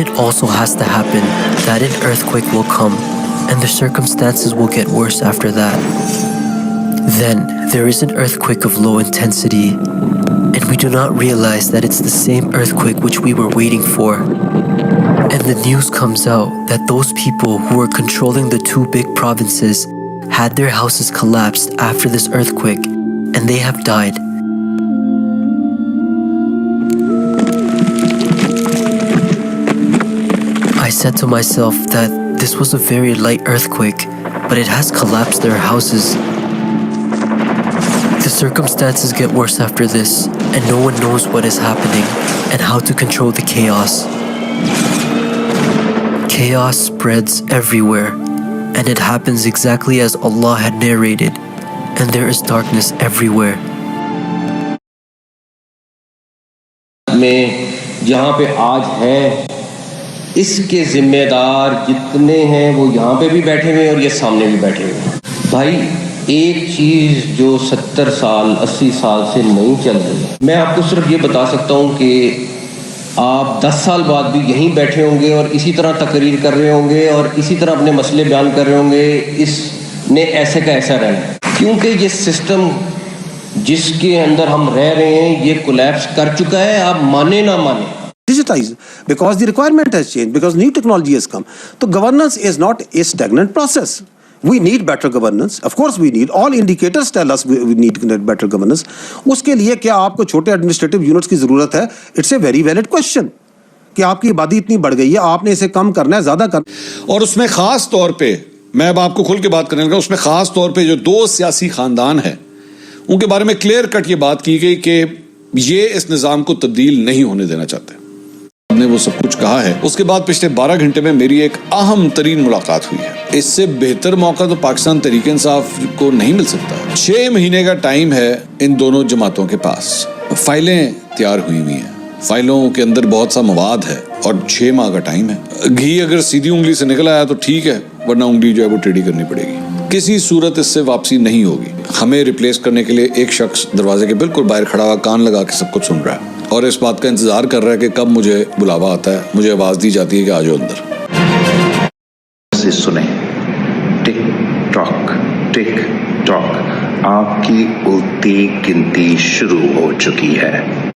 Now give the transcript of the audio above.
then it also has to happen that an earthquake will come, and the circumstances will get worse after that. Then there is an earthquake of low intensity, and we do not realize that it's the same earthquake which we were waiting for. And the news comes out that those people who were controlling the 2 big provinces had their houses collapsed after this earthquake, and they have died. I said to myself that this was a very light earthquake, but it has collapsed their houses. The circumstances get worse after this, and no one knows what is happening and how to control the chaos. Chaos spreads everywhere, and it happens exactly as Allah had narrated, and there is darkness everywhere. میں جہاں پہ آج ہے اس کے ذمہ دار جتنے ہیں وہ یہاں پہ بھی بیٹھے ہوئے ہیں اور یہ سامنے بھی بیٹھے ہوئے ہیں. بھائی ایک چیز جو 70 سال 80 سال سے نہیں چل رہی، میں آپ کو صرف یہ بتا سکتا ہوں کہ آپ 10 سال بعد بھی یہیں بیٹھے ہوں گے اور اسی طرح تقریر کر رہے ہوں گے اور اسی طرح اپنے مسئلے بیان کر رہے ہوں گے. اس نے ایسے کا ایسا رہنا ہے کیونکہ یہ سسٹم جس کے اندر ہم رہ رہے ہیں یہ کولیپس کر چکا ہے، آپ مانے نہ مانے. Digitize because the requirement has changed, because new technology has come. So governance is not a stagnant process. We need better governance. Of course we need. All indicators tell us we need better governance. اس کے لیے کیا آپ کو چھوٹے administrative units کی ضرورت ہے؟ It's a very valid question. کہ آپ کی آبادی اتنی بڑھ گئی ہے، آپ نے اسے کم کرنا ہے، زیادہ کرنا. اور اس میں خاص طور پہ میں اب آپ کو کھل کے بات کرنے لگا، اس میں خاص طور پہ جو 2 سیاسی خاندان ہیں ان کے بارے میں کلیئر کٹ یہ بات کی گئی کہ یہ اس نظام کو تبدیل نہیں ہونے دینا چاہتے. نے وہ سب کچھ کہا ہے. اس کے بعد پچھلے 12 گھنٹے میں میری ایک اہم ترین ملاقات ہوئی ہے. اس سے بہتر موقع تو پاکستان تحریک انصاف کو نہیں مل سکتا. 6 مہینے کا ٹائم ہے ان دونوں جماعتوں کے پاس. فائلیں تیار ہوئی ہوئی ہیں، فائلوں کے اندر بہت سا مواد ہے اور 6 ماہ کا ٹائم ہے. گھی اگر سیدھی انگلی سے نکل آیا تو ٹھیک ہے، ورنہ انگلی جو ہے وہ ٹیڑھی کرنی پڑے گی. کسی صورت اس سے واپسی نہیں ہوگی. ہمیں ریپلیس کرنے کے لیے ایک شخص دروازے کے بالکل باہر کھڑا ہوا کان لگا کے سب کچھ سن رہا ہے اور اس بات کا انتظار کر رہا ہے کہ کب مجھے بلاوا آتا ہے، مجھے آواز دی جاتی ہے کہ آ جاؤ اندر. سنیں ٹک ٹاک آپ کی الٹی گنتی شروع ہو چکی ہے.